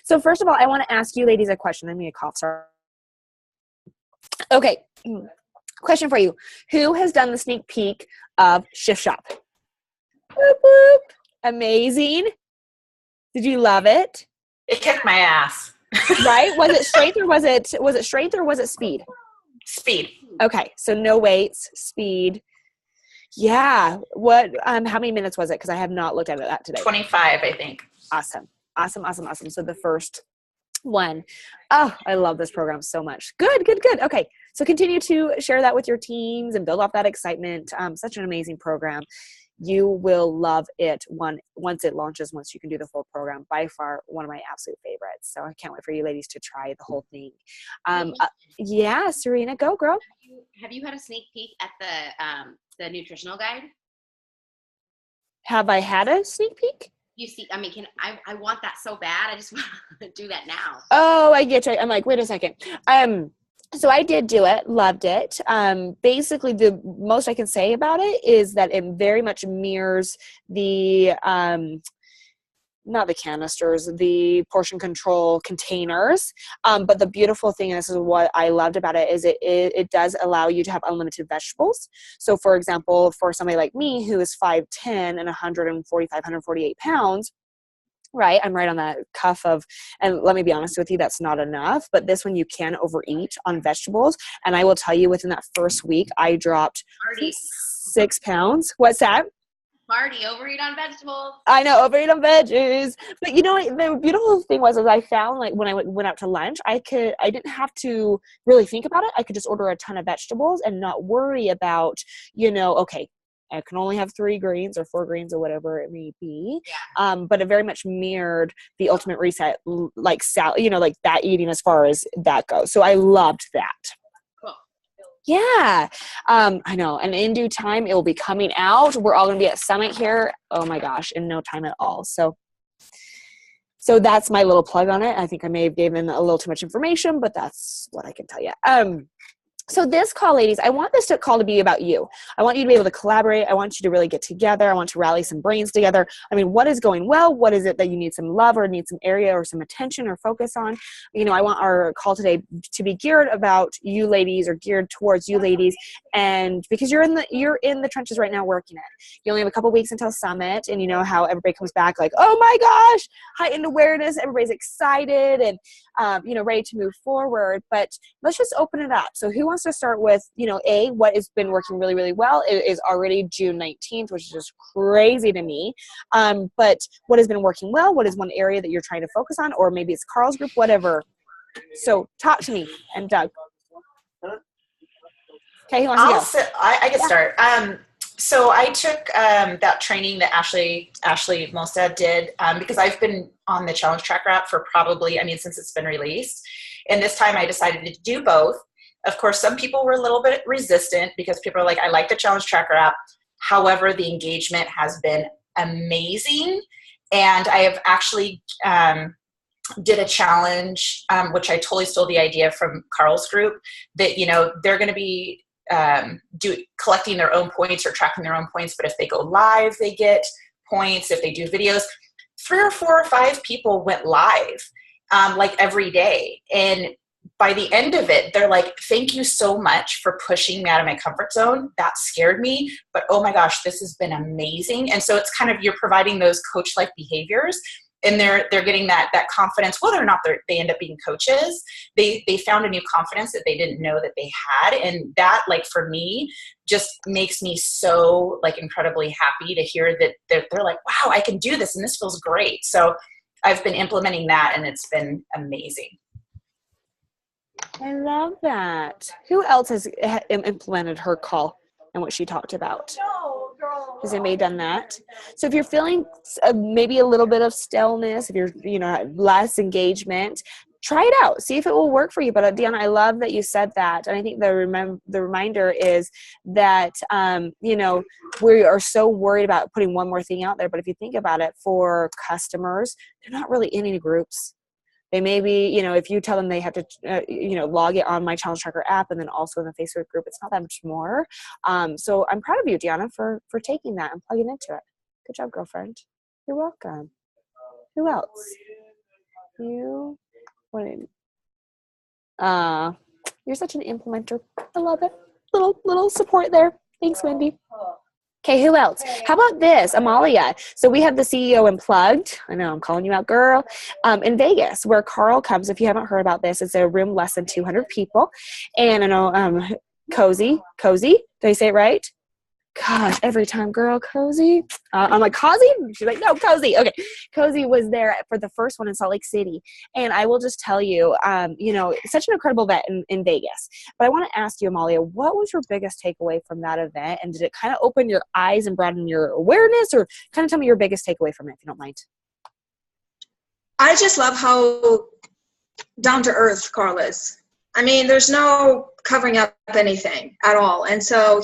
So first of all, I want to ask you ladies a question. I'm going to cough. Sorry. Okay. Question for you. Who has done the sneak peek of Shift Shop? Boop, boop. Amazing. Did you love it? It kicked my ass. Right? Was it strength or was it strength or was it speed? Speed. Okay. So no weights, speed. Yeah. What, how many minutes was it? Because I have not looked at that today. 25, I think. Awesome. So the first one. Oh, I love this program so much. Good. Okay. So continue to share that with your teams and build off that excitement. Such an amazing program. You will love it once it launches, once you can do the full program. By far, one of my absolute favorites. So I can't wait for you ladies to try the whole thing. Yeah, Serena, go girl. Have you had a sneak peek at the nutritional guide? Have I had a sneak peek? You see, I mean, I want that so bad. I just want to do that now. Oh, I get you. I'm like, wait a second. So I did do it, loved it. Basically, the most I can say about it is that it very much mirrors the, not the canisters, the portion control containers. But the beautiful thing, and this is what I loved about it, is it does allow you to have unlimited vegetables. So for example, for somebody like me who is 5'10" and 148 pounds, right? I'm right on that cuff of, and let me be honest with you, that's not enough. But this one you can overeat on vegetables. And I will tell you, within that first week, I dropped 6 pounds. What's that? Marty, overeat on vegetables. I know, overeat on veggies. But you know, the beautiful thing was, I found like when I went out to lunch, I didn't have to really think about it. I could just order a ton of vegetables and not worry about, okay, I can only have 3 greens or 4 greens or whatever it may be. Yeah. But it very much mirrored the Ultimate Reset, like like that eating as far as that goes. So I loved that. Cool. Yeah. I know. And in due time, it will be coming out. We're all going to be at Summit here. Oh my gosh, in no time at all. So that's my little plug on it. I think I may have given a little too much information, but that's what I can tell you. So this call, ladies, I want this call to be about you. I want you to be able to collaborate. I want you to really get together. I want to rally some brains together. I mean, what is going well? What is it that you need some love or need some area or some attention or focus on? I want our call today to be geared about you ladies, or geared towards you ladies. And because you're in the trenches right now working it. You only have a couple weeks until Summit, and you know how everybody comes back like, oh my gosh, heightened awareness. Everybody's excited and, ready to move forward. But let's just open it up. So who wants to start with, what has been working really, really well? It is already June 19th, which is just crazy to me. But what has been working well? What is one area that you're trying to focus on? Or maybe it's Carl's group, whatever. So talk to me. And Doug. Okay, who wants to go? I can start. So I took that training that Ashley Molstad did because I've been on the Challenge Tracker app for probably, since it's been released. And this time I decided to do both. Of course, some people were a little bit resistant because people are like, I like the Challenge Tracker app. However, the engagement has been amazing. And I have actually did a challenge, which I totally stole the idea from Carl's group, that, they're going to be collecting their own points or tracking their own points. But if they go live, they get points. If they do videos, 3 or 4 or 5 people went live every day. And by the end of it, they're like, thank you so much for pushing me out of my comfort zone. That scared me, but oh my gosh, this has been amazing. And so it's kind of, you're providing those coach-like behaviors, and they're getting that confidence, whether or not they end up being coaches. They found a new confidence that they didn't know that they had. And that, for me, just makes me so incredibly happy to hear that they're like, wow, I can do this and this feels great. So I've been implementing that, and it's been amazing. I love that. Who else has implemented her call and what she talked about? Has anybody done that? So if you're feeling maybe a little bit of stillness, if you're, less engagement, try it out. See if it will work for you. But Deanna, I love that you said that. And I think the reminder is that, we are so worried about putting one more thing out there. But if you think about it, for customers, they're not really in any groups. They may be, if you tell them they have to, log it on my Challenge Tracker app and then also in the Facebook group, it's not that much more. So I'm proud of you, Deanna, for taking that and plugging into it. Good job, girlfriend. You're welcome. Who else? You, what? You're such an implementer. I love it. Little support there. Thanks, Wendy. Okay, who else? How about this, Amalia? So we have the CEO Unplugged. I know I'm calling you out, girl. In Vegas, where Carl comes. If you haven't heard about this, it's a room less than 200 people, and I know Cozy. Did I say it right? Gosh, every time, girl, Cozy. I'm like, Cozy? She's like, no, Cozy. Okay. Cozy was there for the first one in Salt Lake City. And I will just tell you, it's such an incredible event in Vegas. But I want to ask you, Amalia, what was your biggest takeaway from that event? And did it kind of open your eyes and broaden your awareness? Or kind of tell me your biggest takeaway from it, if you don't mind. I just love how down to earth Carl is. I mean, there's no covering up anything at all. And so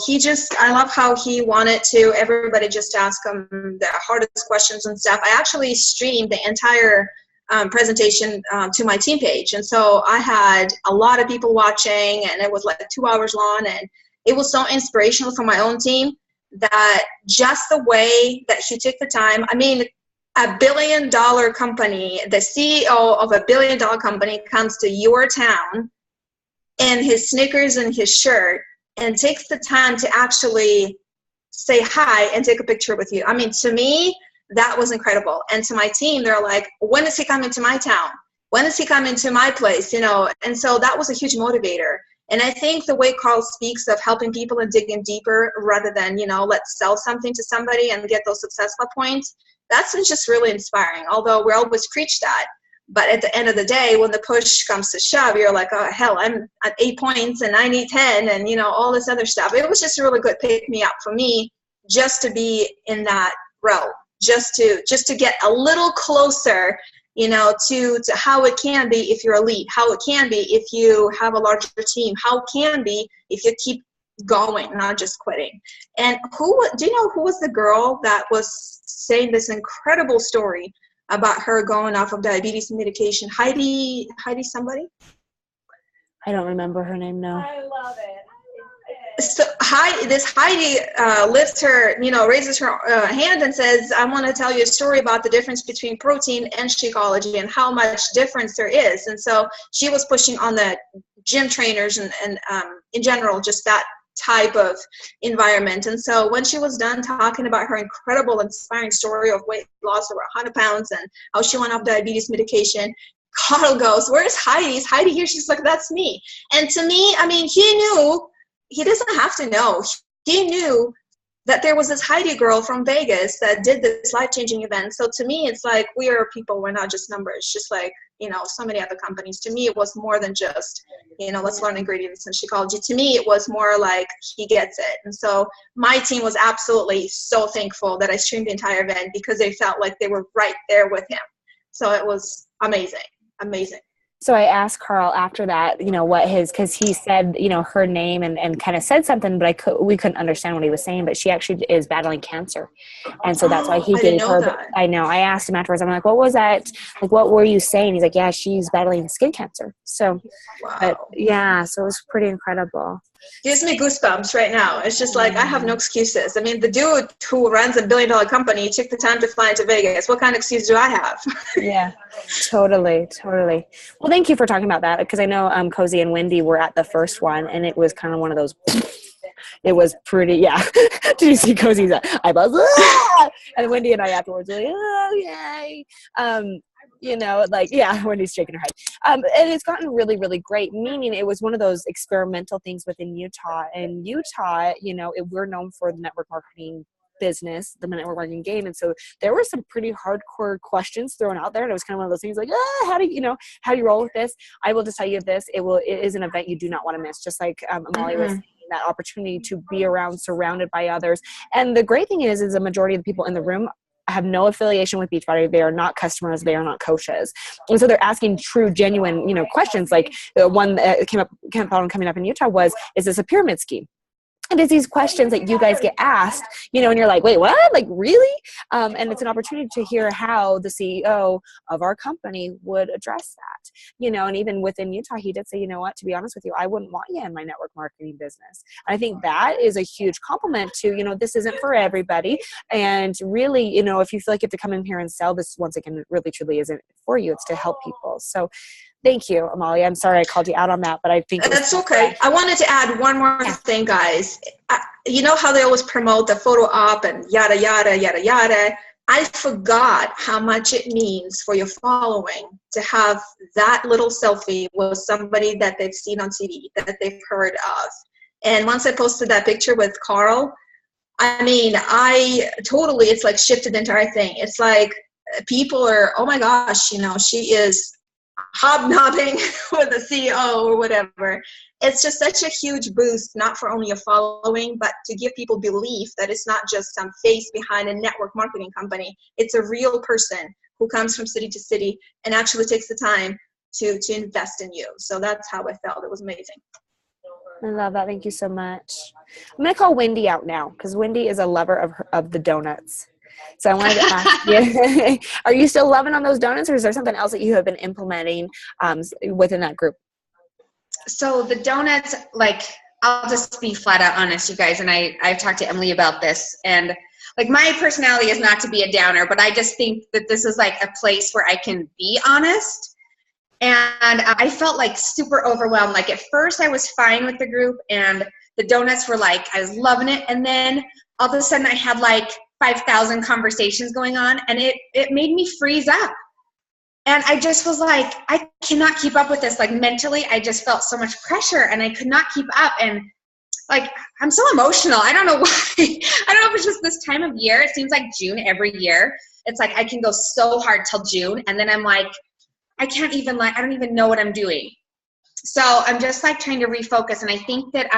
I love how he wanted everybody just ask him the hardest questions and stuff. I actually streamed the entire presentation to my team page. And so I had a lot of people watching, and it was like 2 hours long. And it was so inspirational for my own team that just the way that he took the time, I mean, $1 billion company, the CEO of $1 billion company comes to your town in his sneakers and his shirt and takes the time to actually say hi and take a picture with you. I mean, to me, that was incredible. And to my team, they're like, when is he coming to my town? When is he coming to my place? And so that was a huge motivator. And I think the way Carl speaks of helping people and digging deeper rather than, let's sell something to somebody and get those successful points, that's just really inspiring. Although we always preach that. But at the end of the day, when the push comes to shove, you're like, oh, hell, I'm at 8 points and I need 10 and, all this other stuff. It was just a really good pick me up for me just to be in that realm, just to get a little closer, to how it can be if you're elite, how it can be if you have a larger team, how it can be if you keep going, not just quitting. And do you know who was the girl that was saying this incredible story about her going off of diabetes medication? Heidi somebody? I don't remember her name, no. I love it. So Heidi lifts her, raises her hand and says, I want to tell you a story about the difference between protein and Shakeology and how much difference there is. And so she was pushing on the gym trainers and in general, just that type of environment. And so when she was done talking about her incredible, inspiring story of weight loss over 100 pounds and how she went off diabetes medication, Carl goes, where's Heidi? Is Heidi here? She's like, that's me. And to me, I mean, he doesn't have to know. He knew that there was this Heidi girl from Vegas that did this life-changing event. So to me, it's like, we are people, we're not just numbers, just like, so many other companies. To me, it was more than just, let's learn ingredients in Shakeology. To me, it was more like he gets it. And so my team was absolutely so thankful that I streamed the entire event because they felt like they were right there with him. So it was amazing. So I asked Carl after that, because he said, her name and kind of said something, but we couldn't understand what he was saying, but she actually is battling cancer. And so that's why he gave her, I know, I asked him afterwards, I'm like, what was that? Like, what were you saying? He's like, yeah, she's battling skin cancer. So, wow. But yeah, so it was pretty incredible. Gives me goosebumps right now. It's just like, I have no excuses. I mean, the dude who runs $1 billion company took the time to fly into Vegas. What kind of excuse do I have? Yeah, totally. Well, thank you for talking about that, because I know Cozy and Wendy were at the first one, and it was kind of one of those, it was pretty, yeah. Did you see Cozy's eyeballs? Ah! And Wendy and I afterwards were like, oh, yay. Wendy's shaking her head. And it's gotten really, really great, meaning it was one of those experimental things within Utah. And Utah, we're known for the network marketing business, the network marketing game. And so there were some pretty hardcore questions thrown out there. And it was kind of one of those things like, how do you roll with this? I will just tell you this, it is an event you do not want to miss. Just like Amalia was saying, that opportunity to be surrounded by others. And the great thing is a majority of the people in the room have no affiliation with Beachbody. They are not customers. They are not coaches. And so they're asking true, genuine, questions. Like the one that came up coming up in Utah was, is this a pyramid scheme? And it's these questions that you guys get asked, and you're like, wait, what? Like, really? And it's an opportunity to hear how the CEO of our company would address that, and even within Utah, he did say, you know what, to be honest with you, I wouldn't want you in my network marketing business. And I think that is a huge compliment to, this isn't for everybody. And really, if you feel like you have to come in here and sell this, once again, it really truly isn't for you. It's to help people. So thank you, Amalia. I'm sorry I called you out on that, but I think that's okay. I wanted to add one more thing, guys. You know how they always promote the photo op and yada, yada, yada, yada. I forgot how much it means for your following to have that little selfie with somebody that they've seen on TV, that they've heard of. And once I posted that picture with Carl, I mean, it's like shifted the entire thing. It's like people are, oh my gosh, she is hobnobbing with the CEO or whatever. It's just such a huge boost, not for only a following, but to give people belief that it's not just some face behind a network marketing company. It's a real person who comes from city to city and actually takes the time to invest in you. So that's how I felt. It was amazing. I love that. Thank you so much. I'm going to call Wendy out now because Wendy is a lover of the donuts. So I wanted to ask you, are you still loving on those donuts, or is there something else that you have been implementing within that group? So the donuts, I'll just be flat out honest, you guys, and I've talked to Emily about this, and my personality is not to be a downer, but I just think that this is a place where I can be honest. And I felt super overwhelmed. At first I was fine with the group, and the donuts were I was loving it. And then all of a sudden I had 5,000 conversations going on, and it made me freeze up. And I just was I cannot keep up with this. Mentally, I just felt so much pressure, and I could not keep up. And I'm so emotional. I don't know why. I don't know if it's just this time of year. It seems like June every year. It's I can go so hard till June, and then I'm I can't even I don't even know what I'm doing. So I'm just trying to refocus. And I think that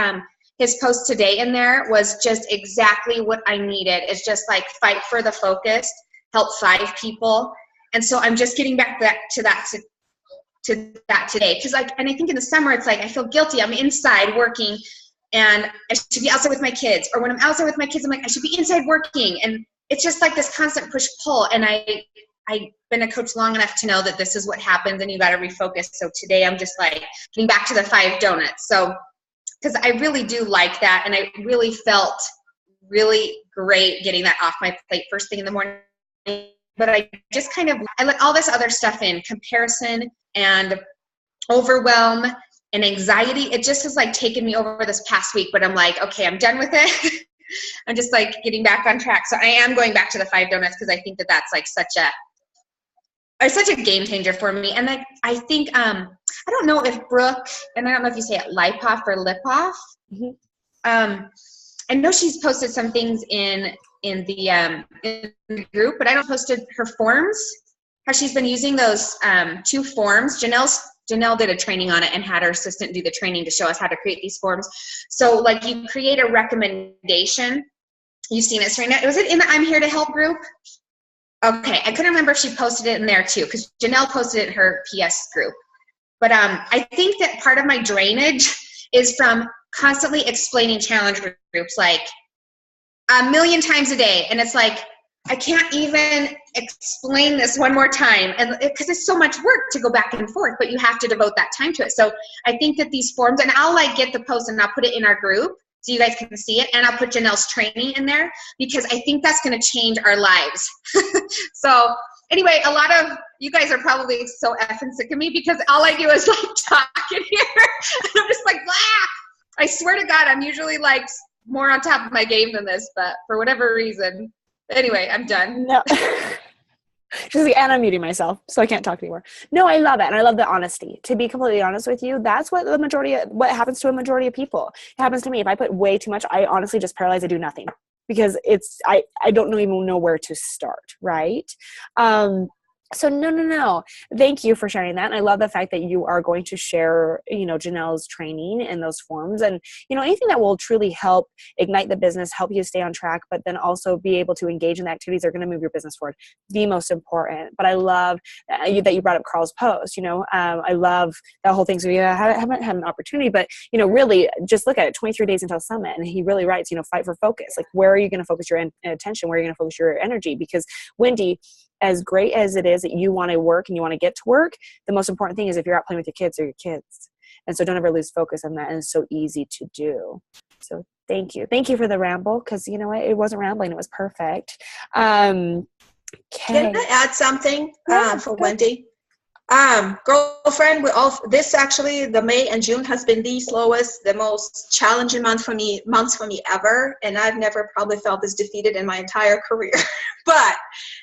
his post today in there was just exactly what I needed. It's just fight for the focus, help 5 people. And so I'm just getting back to that today. Because and I think in the summer, it's I feel guilty. I'm inside working, and I should be outside with my kids. Or when I'm outside with my kids, I'm I should be inside working. And it's just this constant push-pull. And I've been a coach long enough to know that this is what happens, and you got to refocus. So today I'm just getting back to the 5 donuts. So, because I really do like that, and I really felt really great getting that off my plate first thing in the morning. But I just I let all this other stuff in, comparison and overwhelm and anxiety. It just has taken me over this past week, but I'm okay, I'm done with it. I'm just getting back on track. So I am going back to the 5 donuts because I think that that's such a game changer for me. And I think, I don't know if Brooke, and I don't know if you say it Lipoff or Lipoff. Mm-hmm. I know she's posted some things in the group, but I don't posted her forms, how she's been using those 2 forms. Janelle did a training on it and had her assistant do the training to show us how to create these forms. So you create a recommendation. You've seen it right now. Was it in the I'm Here to Help group? Okay, I couldn't remember if she posted it in there too, because Janelle posted it in her PS group. But I think that part of my drainage is from constantly explaining challenge groups a million times a day. And it's I can't even explain this one more time, and because it's so much work to go back and forth, but you have to devote that time to it. So I think that these forms, and I'll get the post and I'll put it in our group so you guys can see it, and I'll put Janelle's training in there because I think that's going to change our lives. So anyway, a lot of you guys are probably so effing sick of me because all I do is talk in here. And I'm just blah. I swear to God, I'm usually more on top of my game than this, but for whatever reason. Anyway, I'm done. No. She's and I'm muting myself, so I can't talk anymore. No, I love it, and I love the honesty. To be completely honest with you, that's what what happens to a majority of people. It happens to me. If I put way too much, I honestly just paralyze. I do nothing because I don't even know where to start, right? So no. Thank you for sharing that. And I love the fact that you are going to share, Janelle's training in those forms and, anything that will truly help ignite the business, help you stay on track, but then also be able to engage in the activities that are going to move your business forward. The most important. But I love that you brought up Carl's post. I love that whole thing. So I haven't had an opportunity, but, really just look at it, 23 days until summit. And he really writes, fight for focus. Like, where are you going to focus your attention? Where are you going to focus your energy? Because Wendy, as great as it is that you want to work and you want to get to work, the most important thing is if you're out playing with your kids, they're your kids. And so don't ever lose focus on that. And it's so easy to do. So thank you. Thank you for the ramble, because you know what? It wasn't rambling. It was perfect. Can I add something for Go. Wendy? Girlfriend, this actually, the May and June has been the slowest, the most challenging months for me ever, and I've never probably felt this defeated in my entire career. But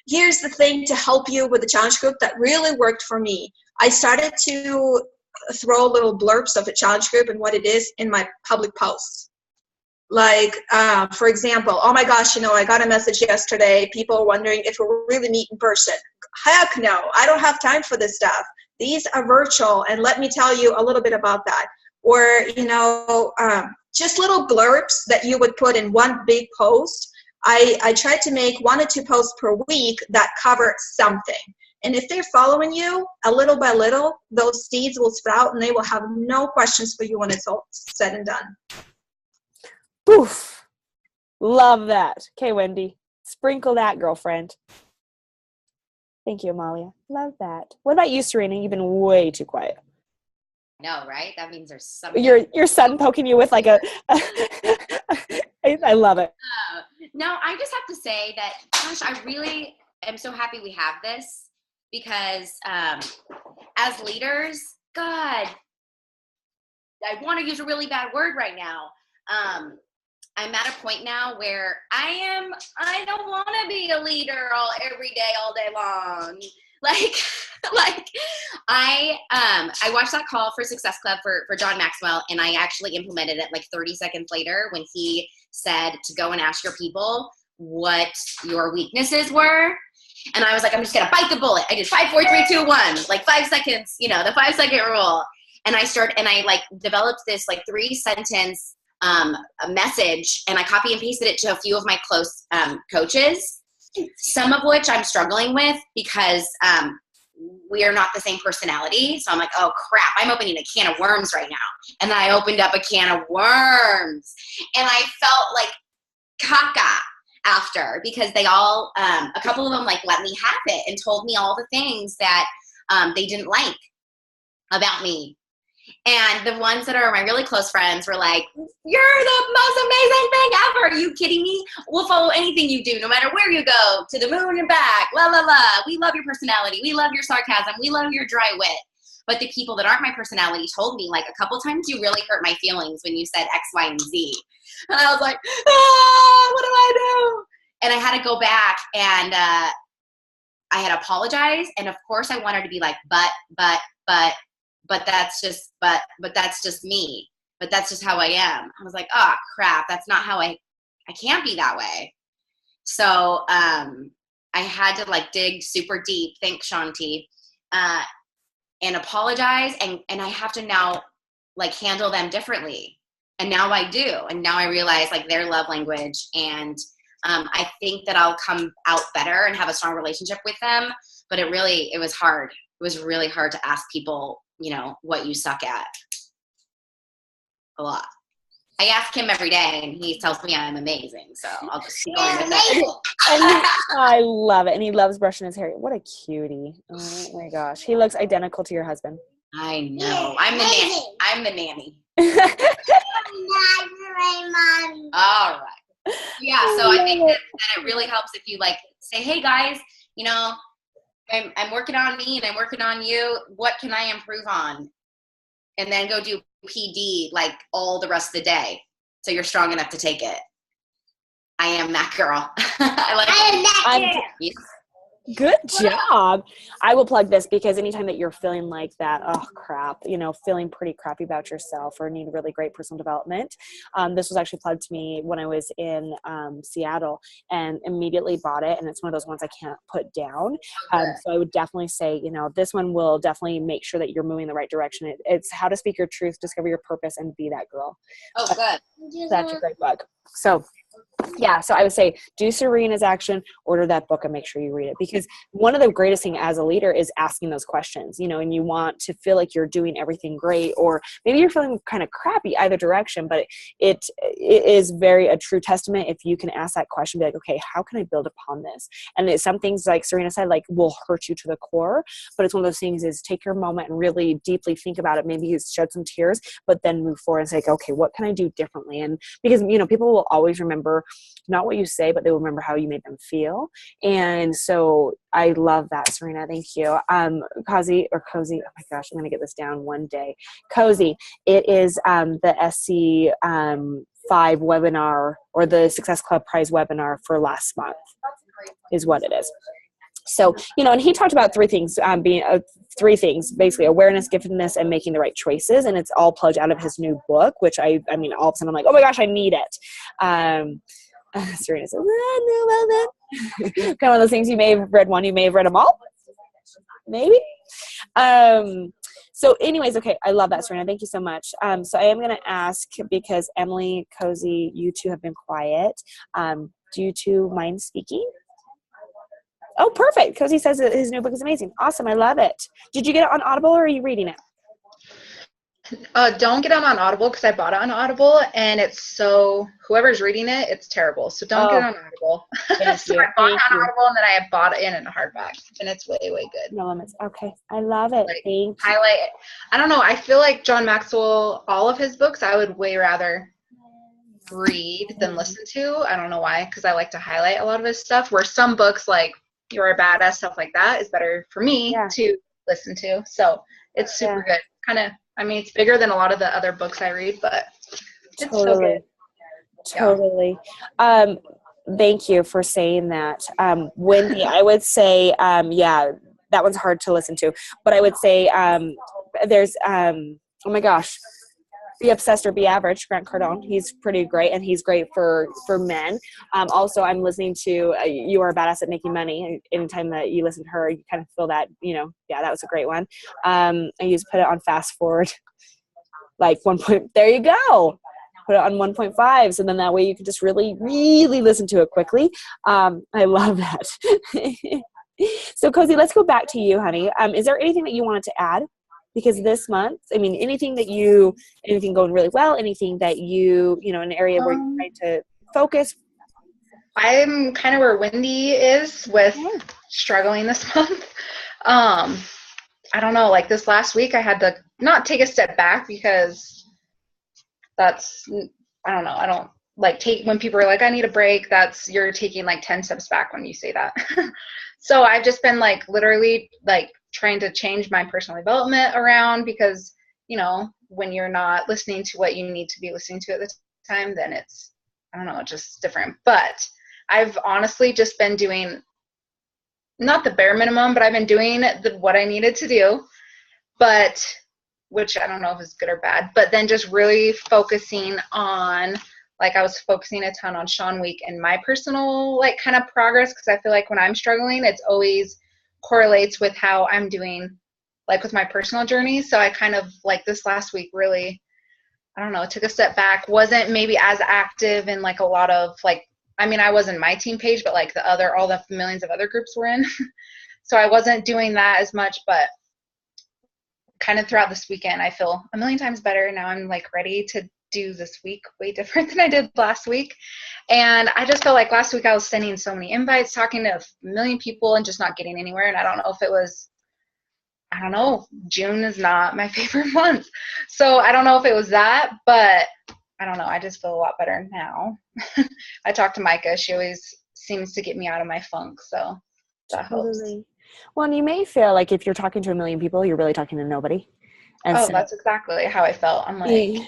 here's the thing to help you with the challenge group that really worked for me. I started to throw little blurbs of the challenge group and what it is in my public posts. Like, for example, oh my gosh, I got a message yesterday. People are wondering if we'll really meet in person. Heck no, I don't have time for this stuff. These are virtual, and let me tell you a little bit about that. Or, just little blurbs that you would put in one big post. I tried to make 1 or 2 posts per week that cover something. And if they're following you, a little by little, those seeds will sprout, and they will have no questions for you when it's all said and done. Poof. Love that. Okay, Wendy. Sprinkle that, girlfriend. Thank you, Amalia. Love that. What about you, Serena? You've been way too quiet. No, right? That means there's something. Your son poking you with like a I love it. No, I just have to say that, gosh, I really am so happy we have this, because as leaders, God, I want to use a really bad word right now. I'm at a point now where I don't want to be a leader every day, all day long. I watched that call for Success Club for John Maxwell, and I actually implemented it like 30 seconds later when he said to go and ask your people what your weaknesses were. And I was like, I'm just going to bite the bullet. I did 5, 4, 3, 2, 1, like 5 seconds, the 5-second rule. And I like developed this like 3-sentence a message, and I copy and pasted it to a few of my close coaches, some of which I'm struggling with because we are not the same personality. So I'm like, oh crap, I'm opening a can of worms right now. And then I opened up a can of worms, and I felt like caca after, because they all, a couple of them like let me have it and told me all the things that they didn't like about me. And the ones that are my really close friends were like, you're the most amazing thing ever. Are you kidding me? We'll follow anything you do, no matter where you go, to the moon and back, la, la, la. We love your personality. We love your sarcasm. We love your dry wit. But the people that aren't my personality told me, like, a couple times, you really hurt my feelings when you said X, Y, and Z. And I was like, what do I do? And I had to go back, and I had apologized. And of course I wanted to be like, but that's just me. But that's just how I am. I was like, oh crap, that's not how I can't be that way. So I had to like dig super deep, thanks Shanti, and apologize. And I have to now like handle them differently. And now I do. And now I realize like their love language. And I think that I'll come out better and have a strong relationship with them. But it was hard. It was really hard to ask people, what you suck at. A lot. I ask him every day, and he tells me I'm amazing. So I'll just keep going with that. I love it. And he loves brushing his hair. What a cutie. Oh my gosh. He looks identical to your husband. I know. I'm the nanny. All right. Yeah, so I think that it really helps if you like say, hey guys, I'm working on me and I'm working on you. What can I improve on? And then go do PD like all the rest of the day. So you're strong enough to take it. I am that girl. I am that girl. Good job. I will plug this because anytime that you're feeling like that, oh crap, feeling pretty crappy about yourself or need really great personal development, this was actually plugged to me when I was in Seattle and immediately bought it. And it's one of those ones I can't put down. So I would definitely say, this one will definitely make sure that you're moving in the right direction. It's How to Speak Your Truth, Discover Your Purpose, and Be That Girl. Oh, good. That's a great book. So yeah, so I would say do Serena's action, order that book and make sure you read it, because one of the greatest thing as a leader is asking those questions, and you want to feel like you're doing everything great, or maybe you're feeling kind of crappy either direction, but it is very a true testament if you can ask that question, be like, okay, how can I build upon this? And some things, like Serena said, like will hurt you to the core, but it's one of those things is take your moment and really deeply think about it. Maybe you shed some tears, but then move forward and say, okay, what can I do differently? And because, people will always remember not what you say, but they will remember how you made them feel. And so I love that, Serena. Thank you. Cozy, oh my gosh, I'm going to get this down one day. Cozy, it is the SC 5 webinar, or the Success Club Prize webinar for last month is what it is. So, and he talked about three things, basically: awareness, giftedness, and making the right choices. And it's all plugged out of his new book, which I mean, all of a sudden I'm like, oh my gosh, I need it. Serena says, I know about that. Kind of one of those things, you may have read one, you may have read them all. Maybe. So anyways, okay, I love that, Serena. Thank you so much. So I am going to ask, because Emily, Cozy, you two have been quiet. Do you two mind speaking? Oh, perfect. Cozy says that his new book is amazing. Awesome. I love it. Did you get it on Audible, or are you reading it? Don't get it on Audible, because I bought it on Audible, and whoever's reading it, it's terrible. So don't get it on Audible. So I bought it on Audible, and then I bought it in a hardback, and it's way, way good. No limits. Okay. I love it. Like, Thank you. Highlight it. I don't know. I feel like John Maxwell, all of his books, I would way rather read than listen to. I don't know why, because I like to highlight a lot of his stuff, where some books like You're a Badass, stuff like that, is better for me to listen to. So it's super good. Kind of, it's bigger than a lot of the other books I read, but it's so good. Totally. Thank you for saying that. Wendy, I would say, that one's hard to listen to, but I would say there's, oh my gosh, Be Obsessed or Be Average, Grant Cardone. He's pretty great, and he's great for men. Also, I'm listening to You Are a Badass at Making Money. Anytime that you listen to her, you kind of feel that, that was a great one. I used to put it on fast forward, like there you go. Put it on 1.5, so then that way you can just really, really listen to it quickly. I love that. So, Cozy, let's go back to you, honey. Is there anything that you wanted to add? Because this month, anything going really well, anything that an area where you're trying to focus? I'm kind of where Wendy is with struggling this month. I don't know, like this last week I had to not take a step back, because I don't like when people are like, I need a break, you're taking like 10 steps back when you say that. So I've just been like literally like trying to change my personal development around, because, when you're not listening to what you need to be listening to at the time, then it's, just different. But I've honestly just been doing not the bare minimum, but I've been doing what I needed to do, but which I don't know if it's good or bad, but then just really focusing on, like I was focusing a ton on Sean Week and my personal like kind of progress, because I feel like when I'm struggling, it's always correlates with how I'm doing like with my personal journey. So I kind of like this last week really, took a step back, wasn't maybe as active in like a lot of like, I was in my team page, but like all the millions of other groups were in. So I wasn't doing that as much, but kind of throughout this weekend, I feel a million times better. Now I'm like ready to do this week way different than I did last week. And I just felt like last week I was sending so many invites, talking to a million people and just not getting anywhere. And I don't know if it was, June is not my favorite month. So I don't know if it was that, but I don't know. I just feel a lot better now. I talked to Micah. She always seems to get me out of my funk. So that helps. Well, and you may feel like if you're talking to a million people, you're really talking to nobody. And that's exactly how I felt. I'm like,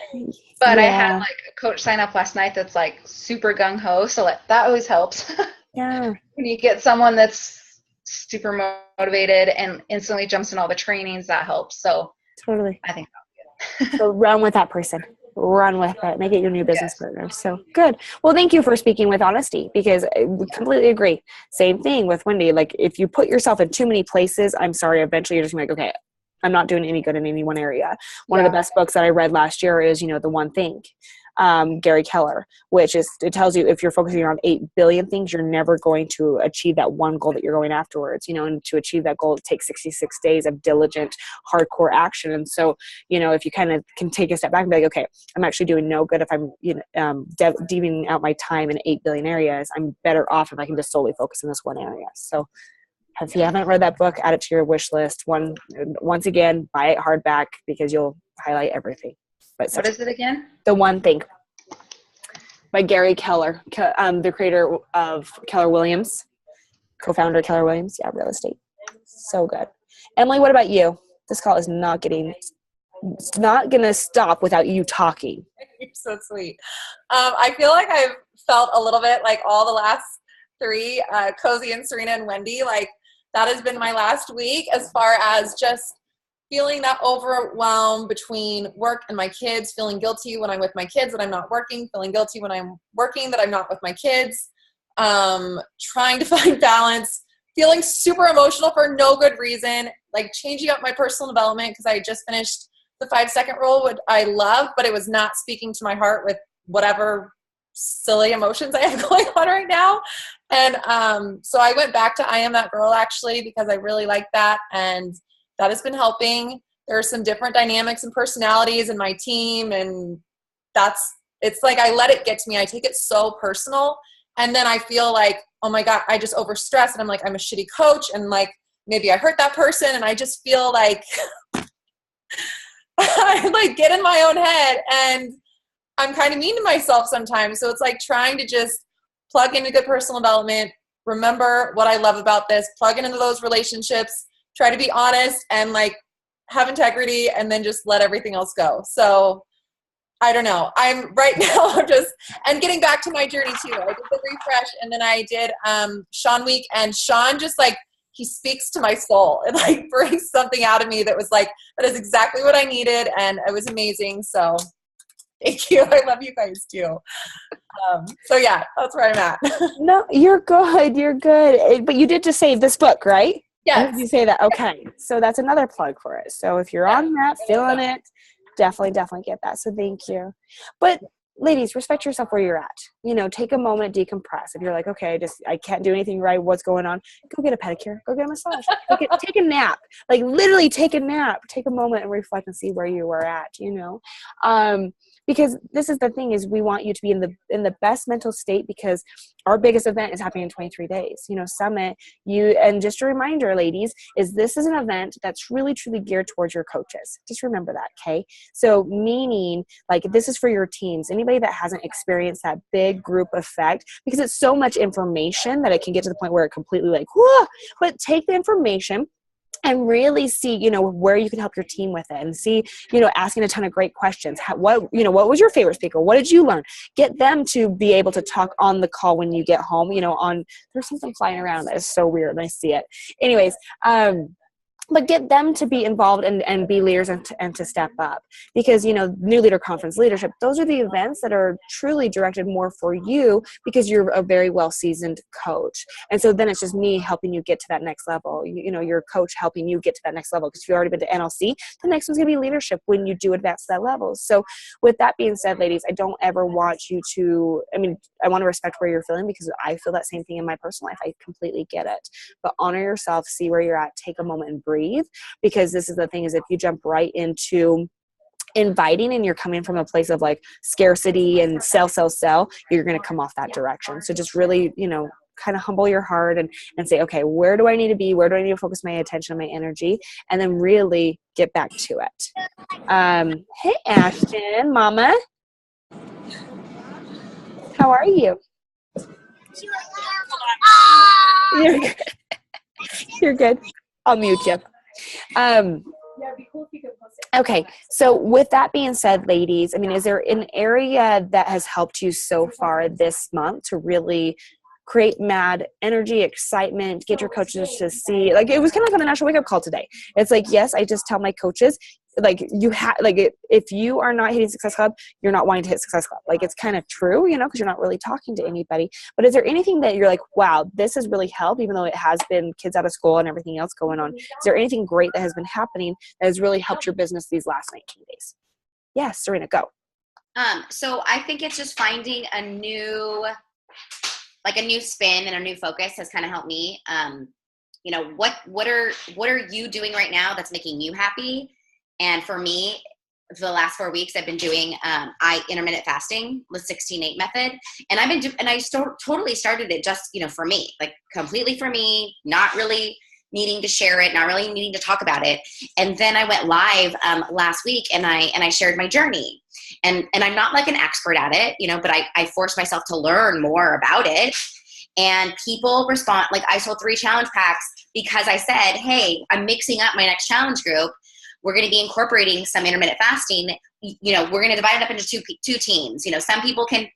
but I had like a coach sign up last night that's like super gung ho. So like that always helps. Yeah. When you get someone that's super motivated and instantly jumps in all the trainings, that helps. So Totally. I think So run with that person. Run with it. Make it your new business partner. So good. Well, thank you for speaking with honesty, because I would completely agree. Same thing with Wendy. Like, if you put yourself in too many places, I'm sorry, eventually you're just gonna be like, okay, I'm not doing any good in any one area. One of the best books that I read last year is, The One Thing, Gary Keller, which is, it tells you if you're focusing on 8 billion things, you're never going to achieve that one goal that you're going afterwards, and to achieve that goal, it takes 66 days of diligent, hardcore action. And so, if you kind of can take a step back and be like, okay, I'm actually doing no good if I'm, deviating out my time in 8 billion areas. I'm better off if I can just solely focus in this one area. So if you haven't read that book, add it to your wish list. Once again, buy it hardback, because you'll highlight everything. But what is it again? The One Thing by Gary Keller, the creator of Keller Williams, co-founder of Keller Williams. Yeah, real estate. So good. Emily, what about you? This call is not going to stop without you talking. You're so sweet. I feel like I've felt a little bit like all the last three, Cozy and Serena and Wendy, like that has been my last week, as far as just feeling that overwhelm between work and my kids, feeling guilty when I'm with my kids that I'm not working, feeling guilty when I'm working that I'm not with my kids, trying to find balance, feeling super emotional for no good reason, like changing up my personal development because I just finished the 5-second rule, which I love, but it was not speaking to my heart with whatever silly emotions I have going on right now. And so I went back to I Am That Girl, actually, because I really like that, and that has been helping. There are some different dynamics and personalities in my team, and it's like I let it get to me. I take it so personal, and then I feel like, oh my God, I just overstress, and I'm like, I'm a shitty coach, and like maybe I hurt that person, and I just feel like I like get in my own head, and I'm kind of mean to myself sometimes. So it's like trying to just plug into good personal development, remember what I love about this, plug into those relationships, try to be honest and like have integrity, and then just let everything else go. So I don't know. I'm right now and getting back to my journey too. I did the refresh, and then I did Sean Week, and Sean just like, he speaks to my soul. It like brings something out of me that was like, that is exactly what I needed. And it was amazing. So thank you. I love you guys too. So yeah, that's where I'm at. No, you're good. You're good. But you did just save this book, right? Yes. You say that. Okay. So that's another plug for it. So if you're on that, feeling it, definitely get that. So thank you. But ladies, respect yourself where you're at. Take a moment, decompress. If you're like, okay, I can't do anything right, what's going on? Go get a pedicure. Go get a massage. Take a nap. Like literally take a nap. Take a moment and reflect and see where you were at, because this is the thing, is we want you to be in the best mental state, because our biggest event is happening in 23 days. Summit, and just a reminder, ladies, this is an event that's really truly geared towards your coaches. Just remember that, okay? So meaning, like, this is for your teams, anybody that hasn't experienced that big group effect, because it's so much information that it can get to the point where it completely like, whoa, but take the information and really see, where you can help your team with it, and see, asking a ton of great questions. What was your favorite speaker? What did you learn? Get them to be able to talk on the call when you get home, there's something flying around that is so weird and I see it. Anyways, but get them to be involved and be leaders and to step up, because New Leader Conference Leadership, those are the events that are truly directed more for you, because you're a very well seasoned coach. And so then it's just me helping you get to that next level, your coach helping you get to that next level, because if you've already been to NLC, the next one's gonna be leadership when you do advance to that level. So with that being said, ladies, I don't ever want you to, I want to respect where you're feeling, because I feel that same thing in my personal life. I completely get it, but honor yourself, see where you're at, take a moment and breathe, because this is the thing, is if you jump right into inviting and you're coming from a place of like scarcity and sell, you're going to come off that direction. So just really, kind of humble your heart and say, okay, where do I need to be? Where do I need to focus my attention and my energy? And then really get back to it. Hey, Ashton, mama. How are you? You're good. You're good. I'll mute you. Okay, so with that being said, ladies, is there an area that has helped you so far this month to really create mad energy, excitement, get your coaches to see, like, it was kind of like on the National Wake Up Call today. It's like, yes, I just tell my coaches, like, if you are not hitting Success Club, you're not wanting to hit Success Club. Like, it's kind of true, you know, because you're not really talking to anybody. But is there anything that you're like, wow, this has really helped, even though it has been kids out of school and everything else going on? Is there anything great that has been happening that has really helped your business these last 19 days? Yes, Serena, go. So I think it's just finding a new spin and a new focus has kind of helped me. You know, what are you doing right now that's making you happy? And for me, for the last 4 weeks, I've been doing intermittent fasting, the 16-8 method, and I totally started it just, you know, for me, like completely for me, not really needing to share it, not really needing to talk about it. And then I went live last week, and I shared my journey, and I'm not like an expert at it, you know, but I forced myself to learn more about it. And people respond. Like, I sold 3 challenge packs because I said, hey, I'm mixing up my next challenge group. We're going to be incorporating some intermittent fasting. You know, we're going to divide it up into two teams. You know, some people can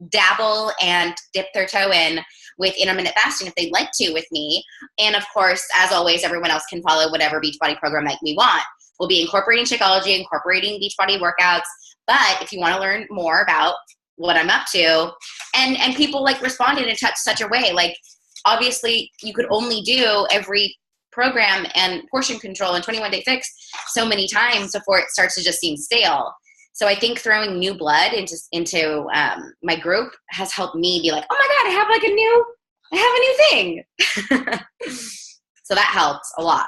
dabble and dip their toe in with intermittent fasting if they'd like to with me. And of course, as always, everyone else can follow whatever Beachbody program that we want. We'll be incorporating Shakeology, incorporating Beachbody workouts. But if you want to learn more about what I'm up to, and people like responded in such a way, like, obviously you could only do every program and portion control and 21-day fix so many times before it starts to just seem stale. So I think throwing new blood into my group has helped me be like, oh my God, I have a new thing. So that helps a lot.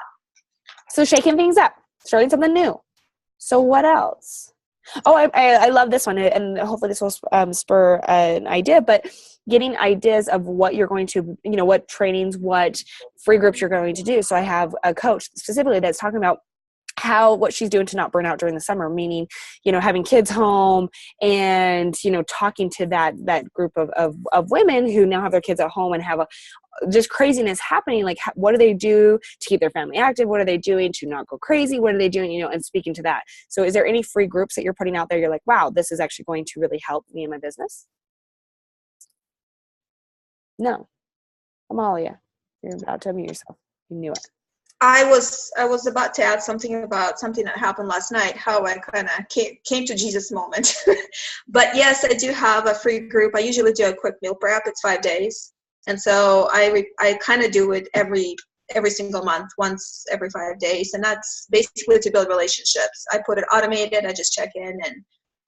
So shaking things up, starting something new. So what else? Oh, I love this one, and hopefully this will spur an idea, but getting ideas of what you're going to, you know, what trainings, what free groups you're going to do. So I have a coach specifically that's talking about what she's doing to not burn out during the summer, meaning, you know, having kids home and, you know, talking to that group of women who now have their kids at home and have just craziness happening. Like, what do they do to keep their family active? What are they doing to not go crazy? What are they doing, you know, and speaking to that. So is there any free groups that you're putting out there? You're like, wow, this is actually going to really help me in my business? No. Amalia, you're about to unmute yourself. You knew it. I was about to add something about something that happened last night, how I kind of came to Jesus moment. But yes, I do have a free group. I usually do a quick meal prep. It's 5 days. And so I kind of do it every single month, once every 5 days. And that's basically to build relationships. I put it automated. I just check in,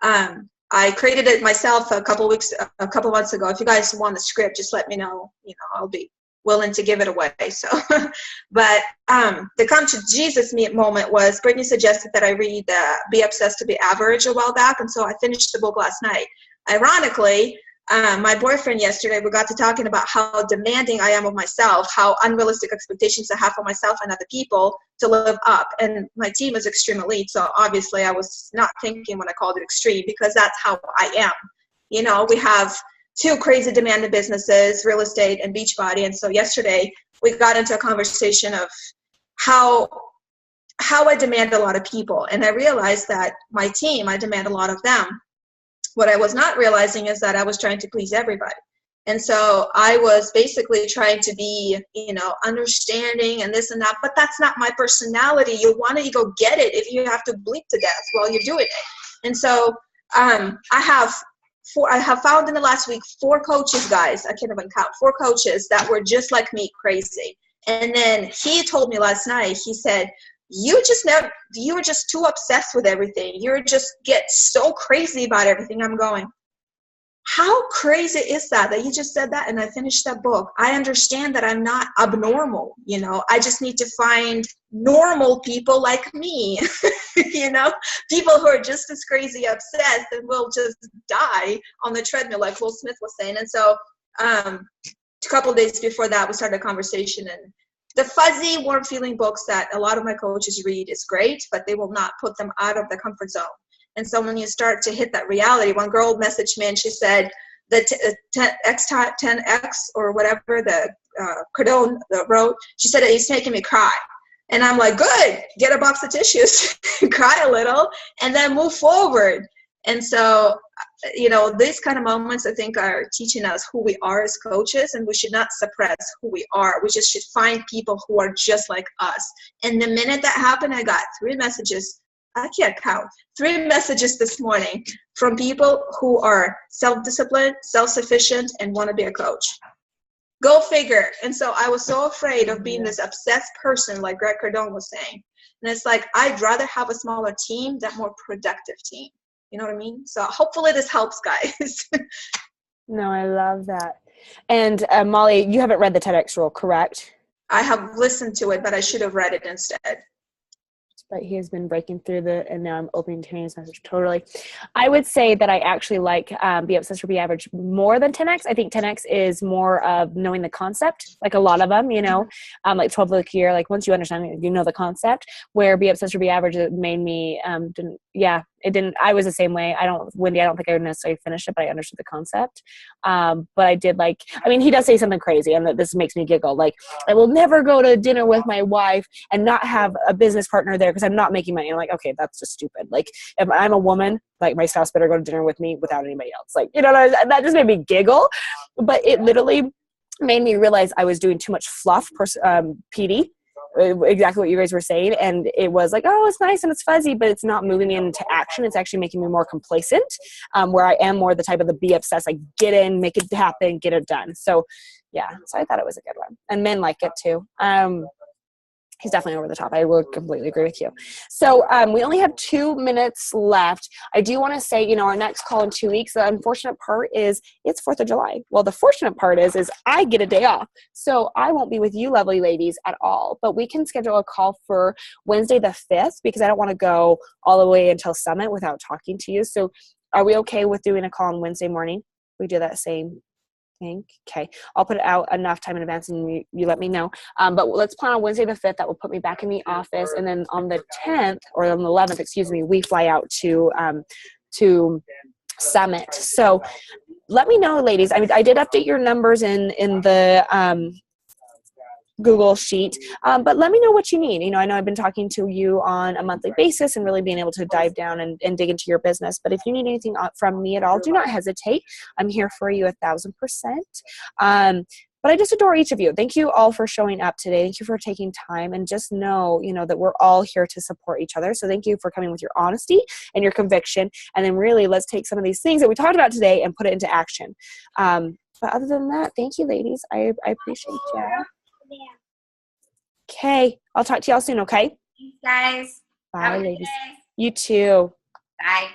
and I created it myself a couple months ago. If you guys want the script, just let me know. You know, I'll be willing to give it away. So, but the come to Jesus moment was Brittany suggested that I read Be Obsessed to Be Average a while back, and so I finished the book last night. Ironically, my boyfriend yesterday, we got to talking about how demanding I am of myself, how unrealistic expectations I have for myself and other people to live up. And my team is extreme elite, so obviously I was not thinking when I called it extreme, because that's how I am. You know, we have 2 crazy demanding businesses, real estate and Beachbody. And so yesterday we got into a conversation of how I demand a lot of people. And I realized that my team, I demand a lot of them. What I was not realizing is that I was trying to please everybody. And so I was basically trying to be, you know, understanding and this and that, but that's not my personality. You want to go get it if you have to bleed to death while you're doing it. And so I have found in the last week 4 coaches, guys, I can't even count, 4 coaches that were just like me, crazy. And then he told me last night, he said, you were just too obsessed with everything. You just get so crazy about everything. I'm going, how crazy is that you just said that? And I finished that book. I understand that I'm not abnormal. You know, I just need to find normal people like me, you know, people who are just as crazy obsessed and will just die on the treadmill, like Will Smith was saying. And so a couple of days before that, we started a conversation, and the fuzzy, warm feeling books that a lot of my coaches read is great, but they will not put them out of the comfort zone. And so when you start to hit that reality, one girl messaged me and she said, the 10X or whatever the Cardone wrote, she said, it's making me cry. And I'm like, good, get a box of tissues, cry a little, and then move forward. And so, you know, these kind of moments, I think, are teaching us who we are as coaches, and we should not suppress who we are. We just should find people who are just like us. And the minute that happened, I got 3 messages. I can't count. 3 messages this morning from people who are self-disciplined, self-sufficient, and want to be a coach. Go figure. And so I was so afraid of being this obsessed person, like Greg Cardone was saying. And it's like, I'd rather have a smaller team than more productive team. You know what I mean? So hopefully this helps, guys. No, I love that. And Molly, you haven't read the TEDx rule, correct? I have listened to it, but I should have read it instead. But he has been breaking through and now I'm opening to hearing his message totally. I would say that I actually like Be Obsessed or Be Average more than 10X. I think 10X is more of knowing the concept, like a lot of them, you know, like 12 Week Year, like once you understand it, you know the concept, where Be Obsessed or Be Average, it made me, I was the same way. Wendy, I don't think I would necessarily finish it, but I understood the concept. But I did he does say something crazy and this makes me giggle. Like, I will never go to dinner with my wife and not have a business partner there because I'm not making money. I'm like, okay, that's just stupid. Like, if I'm a woman, like my spouse better go to dinner with me without anybody else. Like, you know, that just made me giggle. But it literally made me realize I was doing too much fluff, PD. Exactly what you guys were saying, and it was like, oh, it's nice and it's fuzzy, but it's not moving me into action. It's actually making me more complacent, where I am more the type of the be obsessed, like get in, make it happen, get it done. So yeah, so I thought it was a good one, and men like it too. He's definitely over the top. I will completely agree with you. So we only have 2 minutes left. I do want to say, you know, our next call in 2 weeks, the unfortunate part is it's 4th of July. Well, the fortunate part is I get a day off. So I won't be with you lovely ladies at all, but we can schedule a call for Wednesday the 5th because I don't want to go all the way until Summit without talking to you. So are we okay with doing a call on Wednesday morning? We do that same thing. Okay. I'll put it out enough time in advance and you let me know. But let's plan on Wednesday the 5th. That will put me back in the office. And then on the 10th or on the 11th, we fly out to Summit. So let me know, ladies. I did update your numbers in the Google sheet, but let me know what you need. You know, I know I've been talking to you on a monthly basis and really being able to dive down and dig into your business. But if you need anything from me at all, do not hesitate. I'm here for you 1,000%. But I just adore each of you. Thank you all for showing up today. Thank you for taking time, and just know, you know, that we're all here to support each other. So thank you for coming with your honesty and your conviction. And then really, let's take some of these things that we talked about today and put it into action. But other than that, thank you, ladies. I appreciate you. Okay. I'll talk to y'all soon, okay? Thanks, guys. Bye, ladies. You too. Bye.